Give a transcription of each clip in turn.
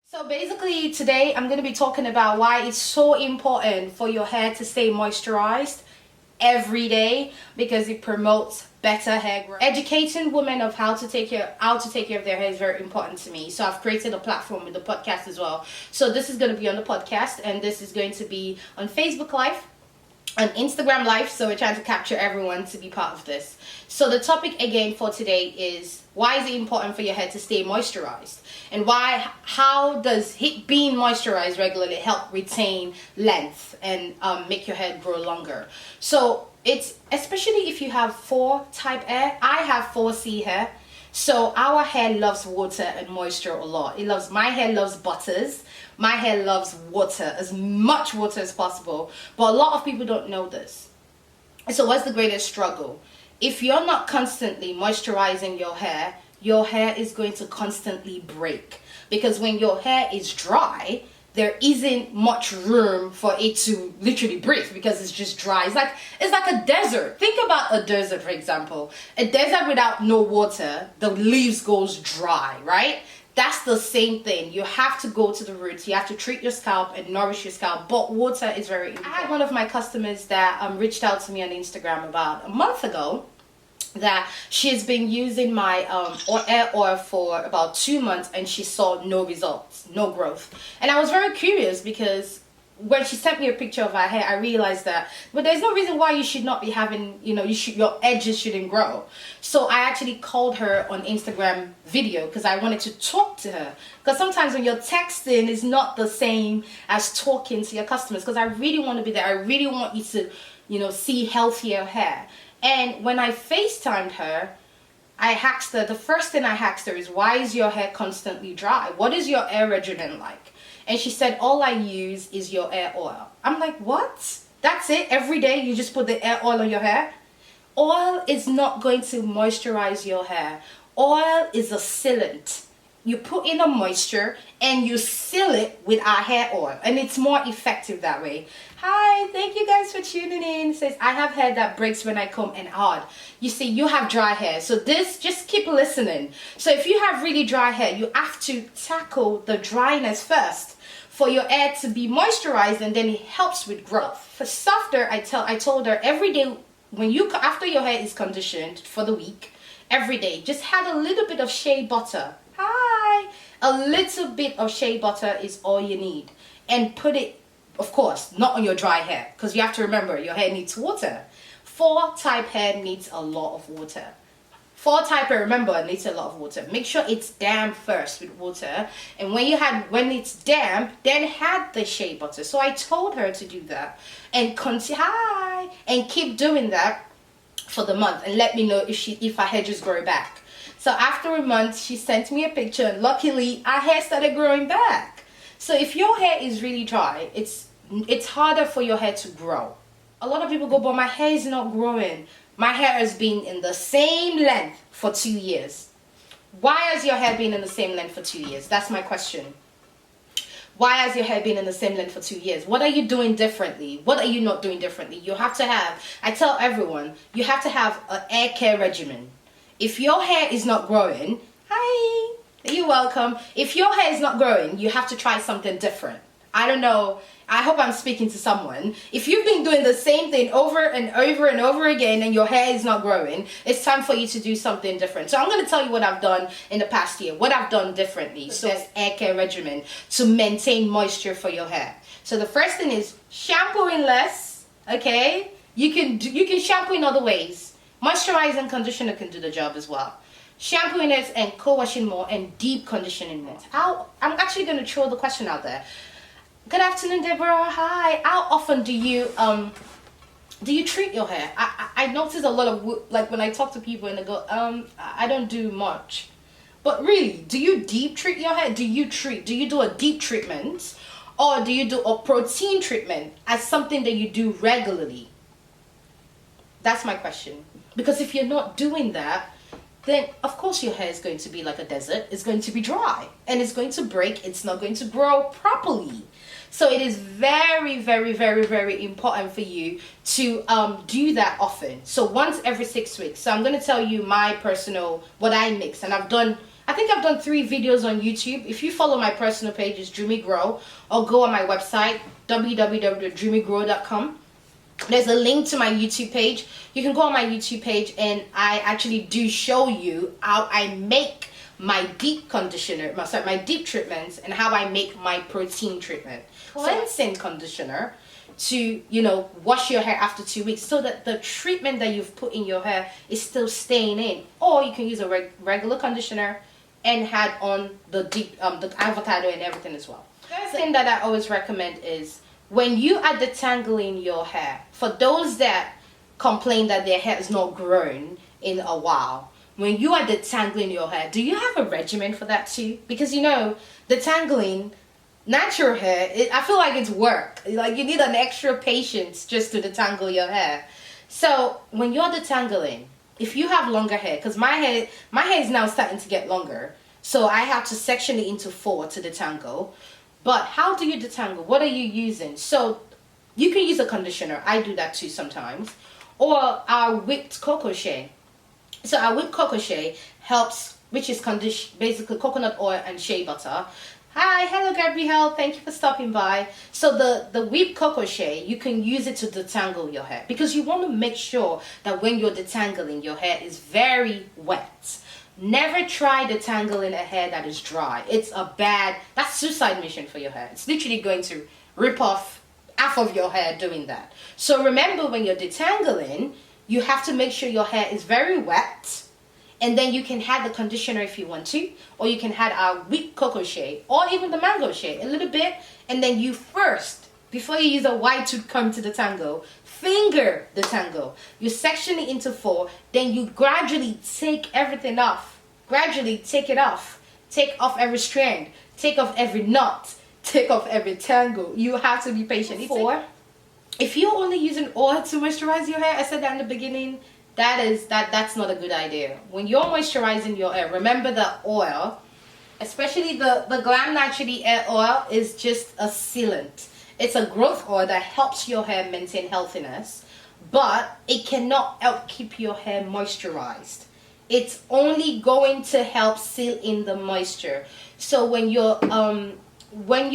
So basically today I'm going to be talking about why it's so important for your hair to stay moisturized every day, because it promotes better hair growth. Educating women of how to take care of their hair is very important to me. So I've created a platform with the podcast as well. So this is going to be on the podcast, and this is going to be on Facebook Live, on Instagram Live. So we're trying to capture everyone to be part of this. So the topic again for today is, why is it important for your hair to stay moisturized? And how does being moisturized regularly help retain length and make your hair grow longer? So it's especially if you have 4 type hair. I have 4C hair. So our hair loves water and moisture a lot. My hair loves butters. My hair loves water, as much water as possible. But a lot of people don't know this. So what's the greatest struggle? If you're not constantly moisturizing your hair is going to constantly break. Because when your hair is dry, there isn't much room for it to literally breathe, because it's just dry. It's like a desert. Think about a desert, for example. A desert without no water, the leaves goes dry, right? That's the same thing. You have to go to the roots. You have to treat your scalp and nourish your scalp. But water is very important. I had one of my customers that reached out to me on Instagram about a month ago, that she's been using my hair oil for about 2 months, and she saw no results, no growth. And I was very curious, because when she sent me a picture of her hair, I realized that, but there's no reason why you should not be having, your edges shouldn't grow. So I actually called her on Instagram video, because I wanted to talk to her. Because sometimes when you're texting, it's not the same as talking to your customers, because I really want to be there. I really want you to, see healthier hair. And when I FaceTimed her, the first thing I asked her is, why is your hair constantly dry? What is your hair regimen like? And she said, all I use is your hair oil. I'm like, what? That's it? Every day you just put the hair oil on your hair? Oil is not going to moisturize your hair. Oil is a sealant. You put in a moisture and you seal it with our hair oil, and it's more effective that way. Hi, thank you guys for tuning in. It says, I have hair that breaks when I comb and hard. You see, you have dry hair, so just keep listening. So if you have really dry hair, you have to tackle the dryness first for your hair to be moisturized, and then it helps with growth. For softer, I told her every day after your hair is conditioned for the week, every day just add a little bit of shea butter. Hi, a little bit of shea butter is all you need, and put it, of course, not on your dry hair, because you have to remember your hair needs water. 4 type hair needs a lot of water. 4 type hair, remember, needs a lot of water. Make sure it's damp first with water, and when it's damp, then add the shea butter. So I told her to do that, and keep doing that for the month, and let me know if her hair just grow back. So after a month, she sent me a picture, and luckily our hair started growing back. So if your hair is really dry, it's harder for your hair to grow. A lot of people go, but my hair is not growing. My hair has been in the same length for 2 years. Why has your hair been in the same length for 2 years? That's my question. Why has your hair been in the same length for 2 years? What are you doing differently? What are you not doing differently? You have to have, I tell everyone, you have to have an hair care regimen. If your hair is not growing, hi, you're welcome. If your hair is not growing, you have to try something different. I don't know. I hope I'm speaking to someone. If you've been doing the same thing over and over and over again and your hair is not growing, it's time for you to do something different. So I'm going to tell you what I've done in the past year, what I've done differently. So there's hair care regimen to maintain moisture for your hair. So the first thing is shampooing less, okay? You can shampoo in other ways. Moisturizer and conditioner can do the job as well. Shampooing it and co-washing more, and deep conditioning more. I'm actually going to throw the question out there. Good afternoon, Deborah. Hi. How often do you treat your hair? I notice a lot of, like, when I talk to people and they go, I don't do much. But really, do you deep treat your hair? Do you do a deep treatment, or do you do a protein treatment as something that you do regularly? That's my question. Because if you're not doing that, then of course your hair is going to be like a desert. It's going to be dry and it's going to break. It's not going to grow properly. So it is very, very, very, very important for you to do that often. So once every 6 weeks. So I'm going to tell you my personal, what I mix. And I think I've done 3 videos on YouTube. If you follow my personal page, it's Jummie Grow, or go on my website, www.jummiegrow.com. There's a link to my YouTube page. You can go on my YouTube page and I actually do show you how I make my deep conditioner, my deep treatments, and how I make my protein treatment. Cleansing conditioner to, wash your hair after 2 weeks so that the treatment that you've put in your hair is still staying in. Or you can use a regular conditioner and add on the deep, the avocado and everything as well. First thing that I always recommend is when you are detangling your hair, for those that complain that their hair is not grown in a while, when you are detangling your hair, do you have a regimen for that too? Because detangling natural hair, I feel like it's work. Like you need an extra patience just to detangle your hair. So when you're detangling, if you have longer hair, because my hair is now starting to get longer, so I have to section it into 4 to detangle. But how do you detangle? What are you using? So you can use a conditioner. I do that too sometimes. Or our whipped cocoa shea. So our whipped cocoa shea helps, which is basically coconut oil and shea butter. Hi, hello Gabrielle, thank you for stopping by. So the whipped cocoa shea, you can use it to detangle your hair because you want to make sure that when you're detangling, your hair is very wet. Never try detangling a hair that is dry. That's suicide mission for your hair. It's literally going to rip off half of your hair doing that. So remember, when you're detangling, you have to make sure your hair is very wet. And then you can add the conditioner if you want to, or you can add our whipped cocoa shea, or even the mango shea, a little bit. And then you first, before you use a wide tooth comb to detangle, finger detangle. You section it into 4, then you gradually take everything off. Gradually take it off. Take off every strand. Take off every knot. Take off every tangle. You have to be patient. 4, if you're only using oil to moisturize your hair, I said that in the beginning, that's not a good idea. When you're moisturizing your hair, remember that oil, especially the Glam Naturally Hair Oil, is just a sealant. It's a growth oil that helps your hair maintain healthiness, but it cannot help keep your hair moisturized. It's only going to help seal in the moisture. So when you're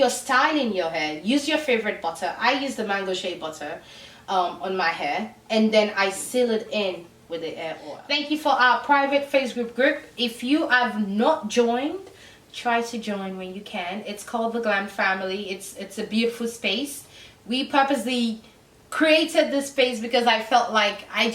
styling your hair, use your favorite butter. I use the mango shea butter on my hair, and then I seal it in with the hair oil. Thank you for our private Facebook group. If you have not joined, try to join when you can. It's called the Glam Family. It's a beautiful space. We purposely created this space because I felt like I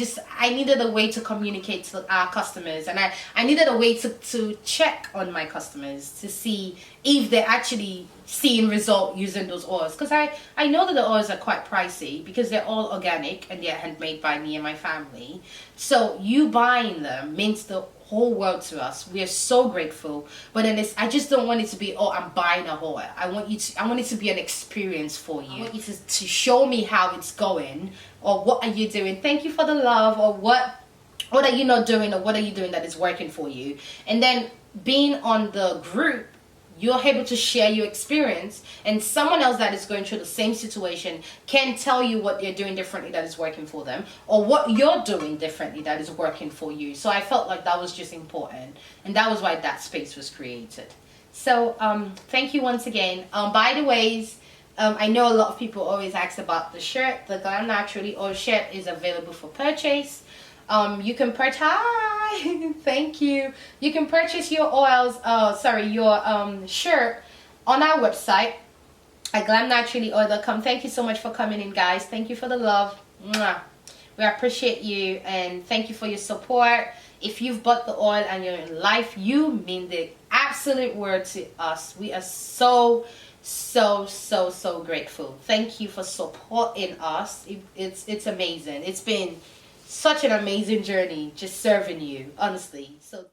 needed a way to communicate to our customers, and I needed a way to check on my customers to see if they're actually seeing result using those oils, because I know that the oils are quite pricey because they're all organic and they're handmade by me and my family. So you buying them means the whole world to us. We are so grateful. But then I just don't want it to be, oh, I'm buying a oil. I want it to be an experience for you. I want you to show me how it's going, or what are you doing. Thank you for the love, or what are you not doing, or what are you doing that is working for you. And then being on the group, you're able to share your experience, and someone else that is going through the same situation can tell you what they're doing differently that is working for them, or what you're doing differently that is working for you. So I felt like that was just important, and that was why that space was created. So thank you once again. By the ways, I know a lot of people always ask about the shirt. The Glam Naturally Oil shirt is available for purchase. You can purchase, hi, thank you. You can purchase your oils, your shirt on our website at glamnaturallyoil.com. Thank you so much for coming in, guys. Thank you for the love. Mwah. We appreciate you, and thank you for your support. If you've bought the oil and you're in life, you mean the absolute word to us. We are so grateful. Thank you for supporting us. It's amazing. It's been such an amazing journey just serving you, honestly. So